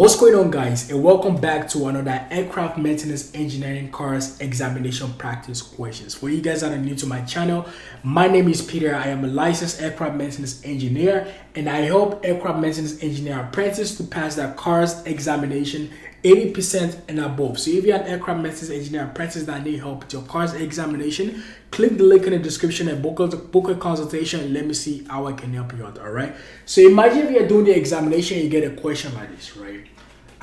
What's going on, guys, and welcome back to another aircraft maintenance engineering course examination practice questions. For you guys that are new to my channel, my name is Peter. I am a licensed aircraft maintenance engineer, and I help aircraft maintenance engineer apprentices to pass their course examination 80% and above. So if you're an aircraft maintenance engineer apprentice that need help with your course examination, click the link in the description and book a consultation and let me see how I can help you out. All right, so imagine if you're doing the examination, you get a question like this, right?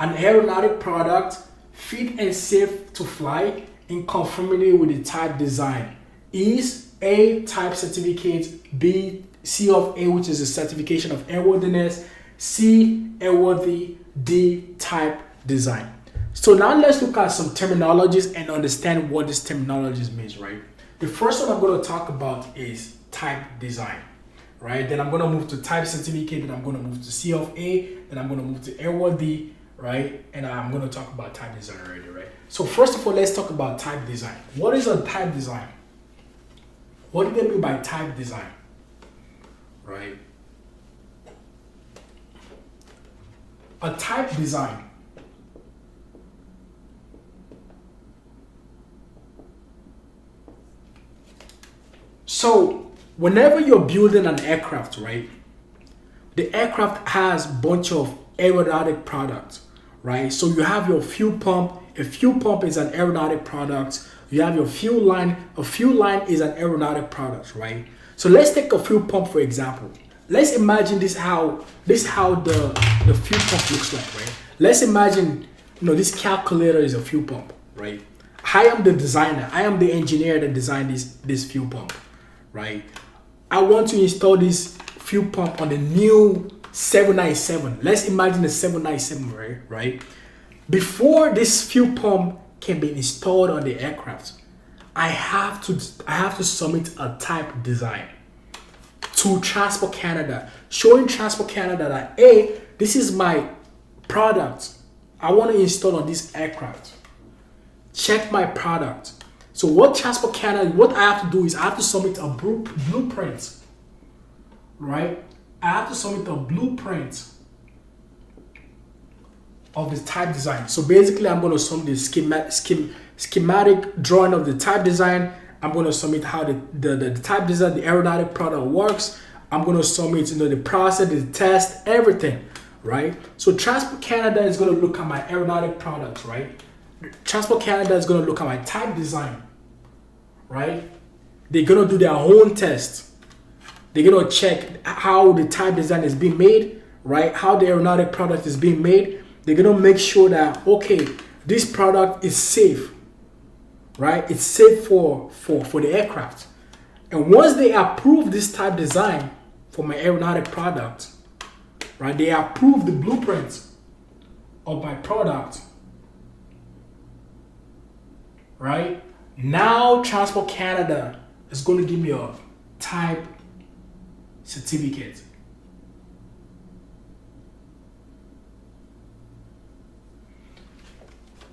An aeronautic product fit and safe to fly in conformity with the type design is A, type certificate, B, C of A, which is a certification of airworthiness, C, airworthy, D, type design. So now let's look at some terminologies and understand what this terminology means, right? The first one I'm going to talk about is type design, right? Then I'm going to move to type certificate, then I'm going to move to C of A, then I'm going to move to airworthy, right? And I'm going to talk about type design already, right? So first of all, let's talk about type design. What is a type design? What do they mean by type design, right? A type design so whenever you're building an aircraft, right, the aircraft has a bunch of aeronautic products, right? So you have your fuel pump. A fuel pump is an aeronautic product. You have your fuel line. A fuel line is an aeronautic product, right? So let's take a fuel pump for example. Let's imagine this how the fuel pump looks like, right? Let's imagine, this calculator is a fuel pump, right? I am the designer. I am the engineer that designed this fuel pump, right? I want to install this fuel pump on the new 797. Let's imagine the 797, right? Before this fuel pump can be installed on the aircraft, I have to submit a type design to Transport Canada, showing Transport Canada that A, this is my product I want to install on this aircraft. Check my product. So what I have to do is I have to submit a blueprint, right? I have to submit a blueprint of the type design. So basically, I'm going to submit the schematic drawing of the type design. I'm going to submit how the type design, the aeronautic product works. I'm going to submit the process, the test, everything, right? So Transport Canada is going to look at my aeronautic products, right? Transport Canada is going to look at my type design, right? They're going to do their own test. They're going to check how the type design is being made, right? How the aeronautic product is being made. They're going to make sure that, okay, this product is safe, right? It's safe for the aircraft. And once they approve this type design for my aeronautic product, right? They approve the blueprint of my product, right? Now Transport Canada is going to give me a type certificate.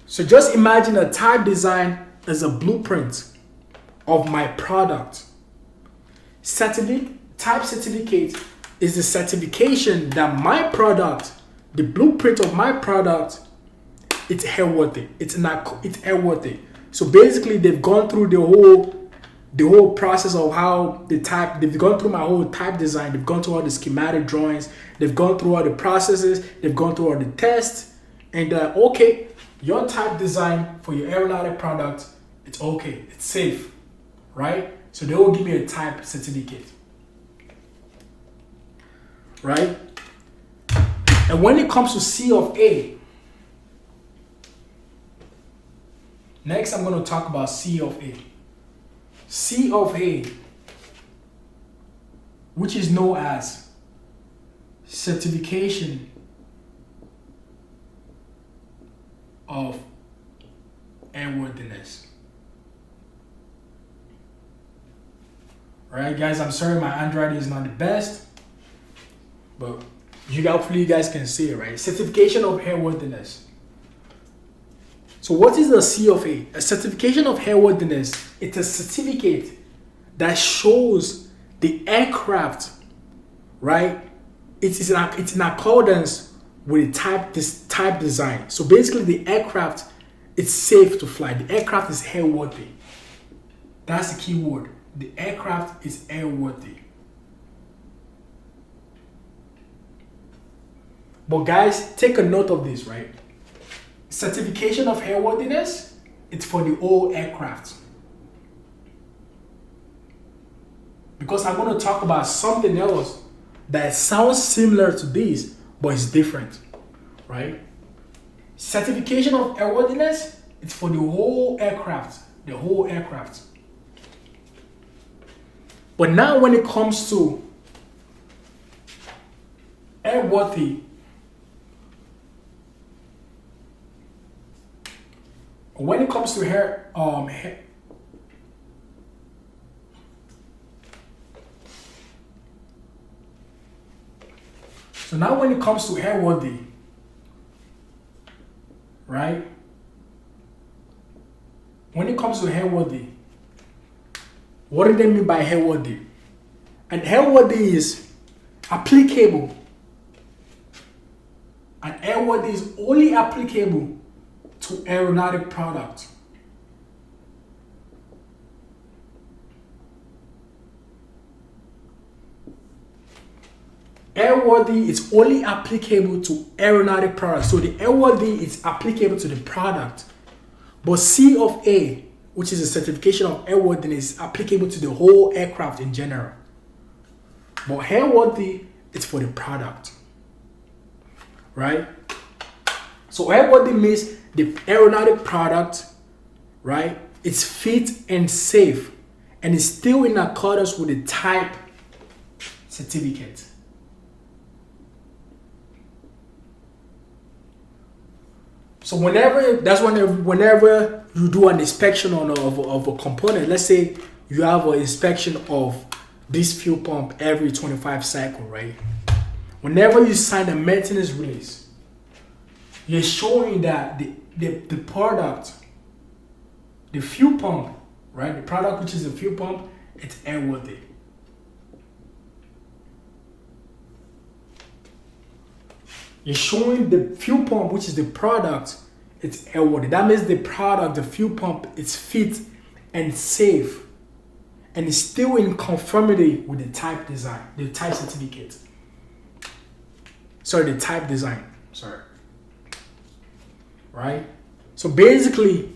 So just imagine a type design as a blueprint of my product. Type certificate is the certification that my product, the blueprint of my product, it's airworthy. It's airworthy. So basically, they've gone through the whole process of how they've gone through my whole type design. They've gone through all the schematic drawings. They've gone through all the processes. They've gone through all the tests. And okay, your type design for your aeronautic product, it's okay. It's safe, right? So they will give me a type certificate, right? And when it comes to C of A, next I'm going to talk about C of A. C of A, which is known as certification of airworthiness. Alright guys, I'm sorry my handwriting is not the best, but hopefully you guys can see it, right? Certification of airworthiness. So what is the C of A? A certification of airworthiness, it's a certificate that shows the aircraft, right? It's in accordance with this type design. So basically the aircraft, it's safe to fly. The aircraft is airworthy. That's the key word. The aircraft is airworthy. But guys, take a note of this, right? Certification of airworthiness, it's for the old aircraft. Because I'm going to talk about something else that sounds similar to this, but it's different, right? Certification of airworthiness, it's for the whole aircraft, the whole aircraft. But now when it comes to airworthy, when it comes to so now when it comes to airworthy, right? When it comes to airworthy, what do they mean by airworthy? And airworthy is applicable. And airworthy is only applicable to aeronautic products. Airworthy is only applicable to aeronautic products. So the airworthy is applicable to the product. But C of A, which is a certification of airworthiness, is applicable to the whole aircraft in general. But airworthy is for the product. Right? So airworthy means the aeronautic product, right? It's fit and safe and is still in accordance with the type certificate. So whenever you do an inspection of a component, let's say you have an inspection of this fuel pump every 25 cycles, right? Whenever you sign a maintenance release, you're showing that the product, the fuel pump, right? The product, which is a fuel pump, it's airworthy. You're showing the fuel pump, which is the product, it's airworthy. That means the product, the fuel pump, is fit and safe and is still in conformity with the type design, the type certificate. Sorry, the type design. Sorry. Right? So basically,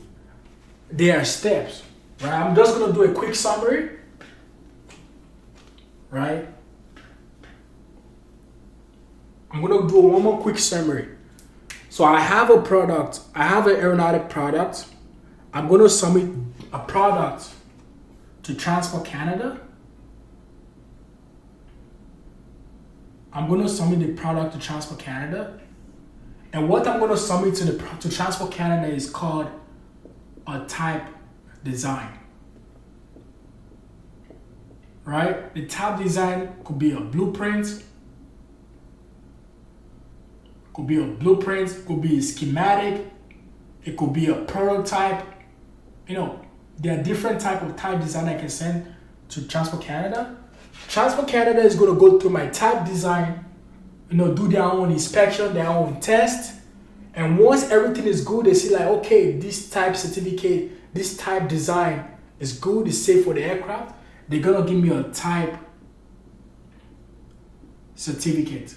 there are steps. Right? I'm just going to do a quick summary. Right? I'm going to do one more quick summary. So I have a product. I have an aeronautic product. I'm going to submit a product to Transport Canada. I'm going to submit the product to Transport Canada. And what I'm going to submit to Transport Canada is called a type design. Right? The type design could be a blueprint. Could be a blueprint, could be a schematic, it could be a prototype. You know, there are different type of type design I can send to Transport Canada. Transport Canada is going to go through my type design, you know, do their own inspection, their own test. And once everything is good, they see like, okay, this type certificate, this type design is good, it's safe for the aircraft. They're going to give me a type certificate.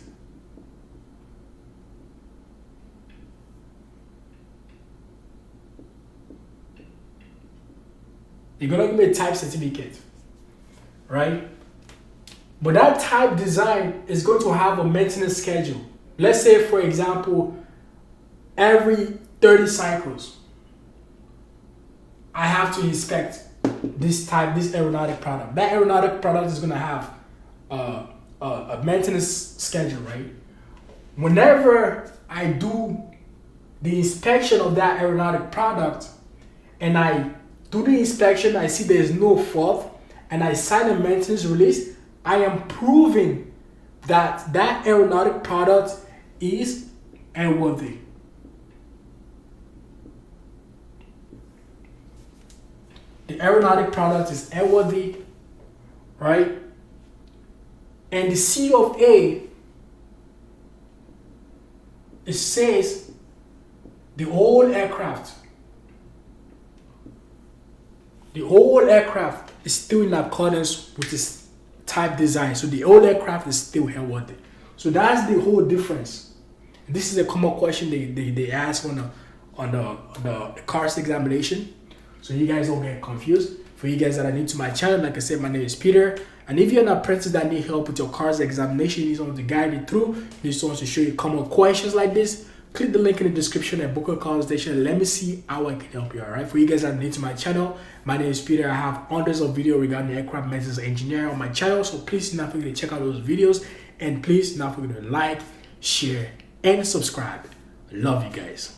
You're going to give me a type certificate, right? But that type design is going to have a maintenance schedule. Let's say, for example, every 30 cycles, I have to inspect this aeronautic product. That aeronautic product is going to have a maintenance schedule, right? Whenever I do the inspection of that aeronautic product and I do the inspection, I see there is no fault, and I sign a maintenance release, I am proving that that aeronautic product is airworthy. The aeronautic product is airworthy, right? And the C of A it says the whole aircraft is still in accordance with its type design. So the old aircraft is still airworthy. So that's the whole difference. This is a common question they ask on the cars examination. So you guys don't get confused. For you guys that are new to my channel, like I said, my name is Peter. And if you're an apprentice that need help with your car's examination, you need someone to guide you through, you need someone to show you common questions like this, click the link in the description and book a consultation. Let me see how I can help you, alright? For you guys that are new to my channel, my name is Peter. I have hundreds of videos regarding aircraft maintenance engineering on my channel, so please do not forget to check out those videos, and please do not forget to like, share, and subscribe. Love you guys.